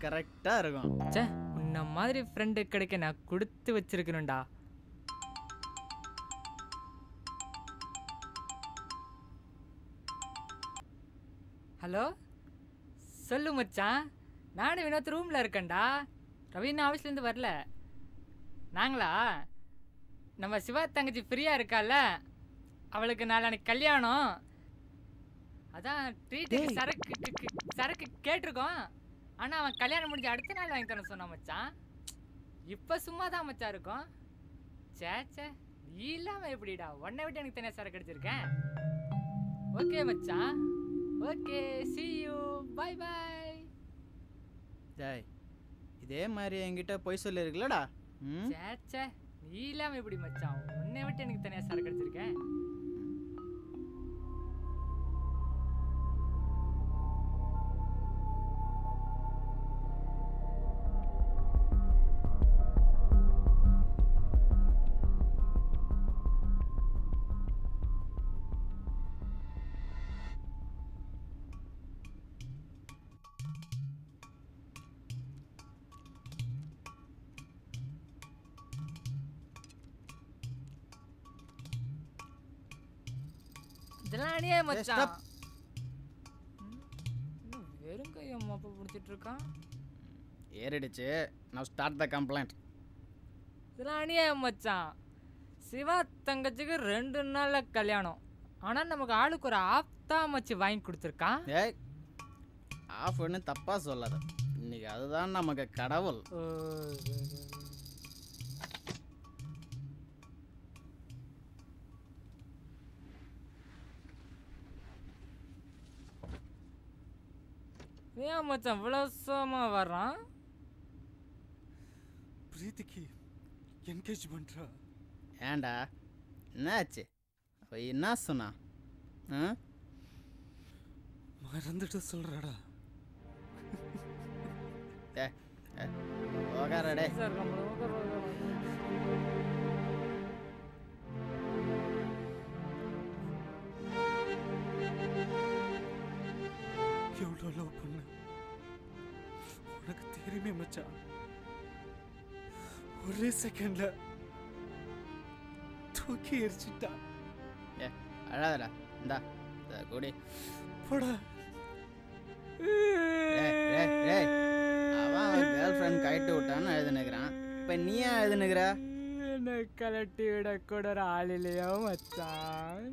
கரெக்டாக இருக்கும். சே, உன்ன மாதிரி ஃப்ரெண்டு கிடைக்க நான் கொடுத்து வச்சிருக்கணும்டா. ஹலோ, சொல்லு மச்சான். நானும் வினோத் ரூமில் இருக்கேன்டா. ரவீன் ஆஃபீஸ்லேருந்து வரல. நாங்களா, நம்ம சிவா தங்கச்சி ஃப்ரீயாக இருக்கால, அவளுக்கு நாளைக்கு கல்யாணம். அதான் ட்ரீட்டுக்கு சரக்கு கேட்டிருக்கோம். ஆனால் அவன் கல்யாணம் முடிஞ்சு அடுத்த நாள் வாங்கி தரணும் சொன்னான் மச்சான். இப்போ சும்மா தான் மச்சான் இருக்கும். சே, நீ இல்லாமல் எப்படிடா? உன்னை விட்டு எனக்கு தனியாக சரக்கு அடிச்சிருக்கேன். ஓகே மச்சான், okay, see you, bye bye. டேய், இதே மாதிரி என்கிட்ட பொய் சொல்லியிருக்கலடா. சே, நீ இல்லாமல் எப்படி மச்சான்? உன்னை விட்டு எனக்கு தனியாக சரக்கு அடிச்சிருக்கேன். இதெல்லாம் அணியே மச்சான். வெறும் கையை மொப்ப பிடிச்சிட்டு இருக்கான். ஏறிடுச்சு. நான் ஸ்டார்ட் த கம்ப்ளைண்ட். இதெல்லாம் அணியே மச்சான். சிவா தங்கச்சிக்கு 2 நாளில் கல்யாணம். ஆனால் நமக்கு ஆளுக்கு ஒரு ஆஃப் தான் மச்சி வாங்கி கொடுத்துருக்கான். ஏய், ஆஃப்னு தப்பாக சொல்லாத. இன்னைக்கு அதுதான் நமக்கு கடவுள். ஏன் மச்சான் இவ்வளோ சோமா வர்றான்? பிரீத்திக்கு என்கேஜ்மெண்ட்ரா? ஏண்டா, என்னாச்சு? அவ என்ன சொன்னா? மறந்துட்டு சொல்றாடா. உக்காரடே. எவ்வளோ லவ் பண்ண உனக்கு தெரியுமே மச்சான். ஒரே செகண்ட்ல தூக்கி எரிச்சிட்டா. அழாதடா, இந்தா கூடி போடா. அவன் கேர்ள் ஃப்ரெண்ட் கைட்டு விட்டான்னு எழுதுனுக்குறான். இப்போ நீ ஏன் எழுதுனுக்குற? என்ன கலட்டி விட கூட ஒரு ஆள் இல்லையோ மச்சான்.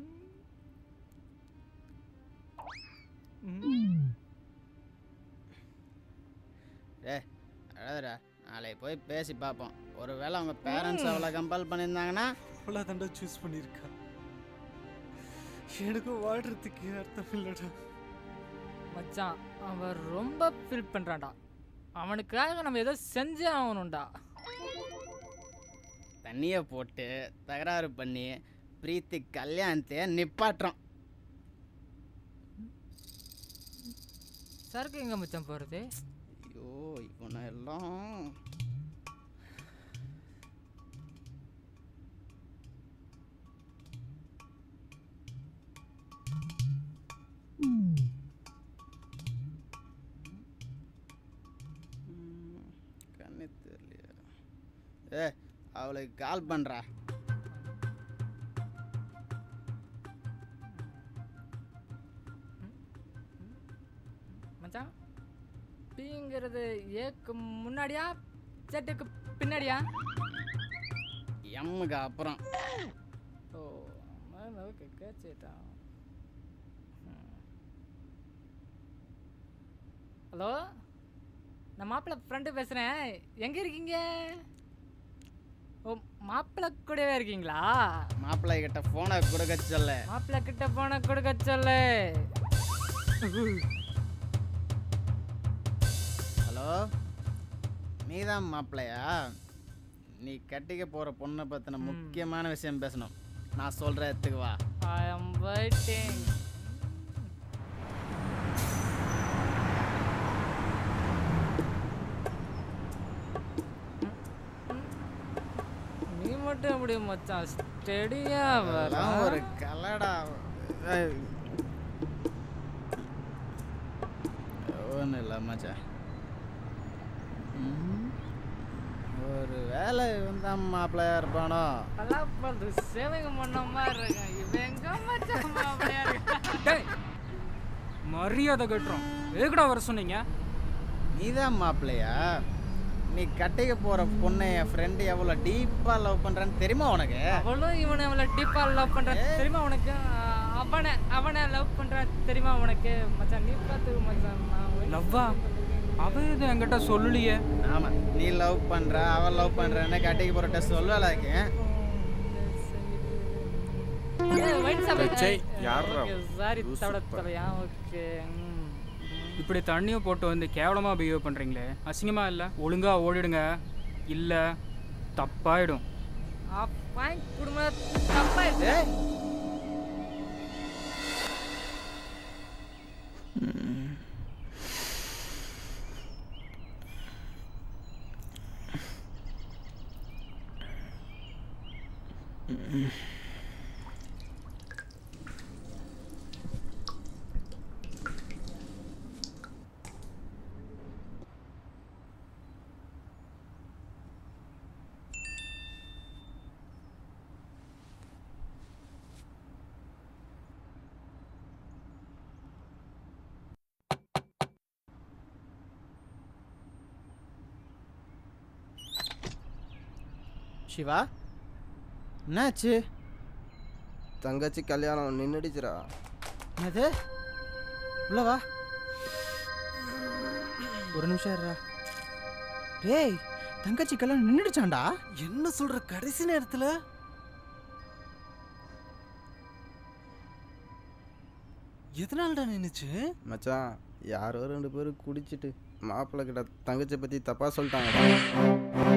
அழாதடா, நாளைக்கு போய் பேசி பார்ப்போம். ஒருவேளை அவங்க பேரண்ட்ஸ் அவளை கம்பல் பண்ணியிருந்தாங்கன்னா அவ்வளோ தண்டா சூஸ் பண்ணியிருக்கா. எனக்கு வாழ்றதுக்கு அர்த்தம் இல்லைடா மச்சான். அவன் ரொம்ப ஃபீல் பண்ணுறான்டா. அவனுக்காக நம்ம ஏதோ செஞ்சே ஆகணும்டா. தண்ணியை போட்டு தகராறு பண்ணி பிரீத்தி கல்யாணத்தையே நிப்பாட்டுறோம். சரக்கு எங்கே மச்சான் போகிறது? ஐயோ, இவனை எல்லாம் கண்ணே தெரியலையா? அவளுக்கு கால் பண்ணுறா. மச்சான், பிங்கிறது ஏக்கு முன்னாடியா செட்டுக்கு பின்னாடியா? எம்முக்கு அப்புறம். ஓ, ஓகே, கேச்சுட்டா. ஹலோ, நான் மாப்பிள்ளை ஃப்ரெண்டு பேசுகிறேன். எங்கே இருக்கீங்க? ஓ, மாப்பிள்ளை கூடவே இருக்கீங்களா? மாப்பிள்ளை கிட்ட ஃபோனை கொடுக்க சொல்ல. மாப்பிள்ளை கிட்ட ஃபோனை கொடுக்க சொல்லு. ஹலோ, நீதான் மாப்பிள்ளையா? நீ கட்டிக்க போகிற பொண்ணை பற்றின முக்கியமான விஷயம் பேசணும். நான் சொல்கிற இடத்துக்கு வா. ஐ அம் வெயிட்டிங். நீ மட்டும் எப்படி மச்சான் ஸ்டெடியா வர? ஒரு கலடா. ஒன்றும் இல்லை மச்சான். ஒரு வேலை வந்தான் மாப்பிள்ளையா இருப்பானோ? பலாப்பழத்து சேவைங்க பண்ண மாதிரி இருக்கான். இவன் எங்க மச்சான் மாப்பிள்ளையா இருக்கான்? டேய் மரியாதை கட்டுறோம். எதுக்குடா வர சொன்னீங்க? நீதான் மாப்பிள்ளையா? நீ கட்டிக்க போற பொண்ணை என் ஃப்ரெண்டு எவ்வளோ டீப்பா லவ் பண்றான்னு தெரியுமா உனக்கு? அவளும் இவனை எவ்வளவு டீப்பா லவ் பண்ற தெரியுமா உனக்கு? அவனை லவ் பண்ற தெரியுமா உனக்கு? மச்சான் நீ பார்த்து மச்சான். லவ்வா? அவ இது என்கிட்ட சொல்லலையே. ஆமா, நீ லவ் பண்ற அவள் லவ் பண்றன்னு கட்டிக்க போற டெஸ்ட் சொல்லலாக்கு. இப்படி தண்ணியை போட்டு வந்து கேவலமாக பிஹேவ் பண்ணுறீங்களே, அசிங்கமாக இல்லை? ஒழுங்காக ஓடிடுங்க, இல்லை தப்பாயிடும். குடும்பம் தப்பாயிடுச்சு. சிவா, என்னாச்சு? தங்கச்சி கல்யாணம் நின்றுடுச்சுரா. என்னது? உள்ள வா. ஒரு நிமிஷம் இருடா. டேய், தங்கச்சி கல்யாணம் நின்றுடுச்சாண்டா? என்ன சொல்ற கடைசி நேரத்துல? எதனாலடா நின்னுச்சு? மச்சான், யாரோ 2 பேரும் குடிச்சிட்டு மாப்பிள்ளை கிட்ட தங்கச்சி பற்றி தப்பாக சொல்லிட்டாங்கடா.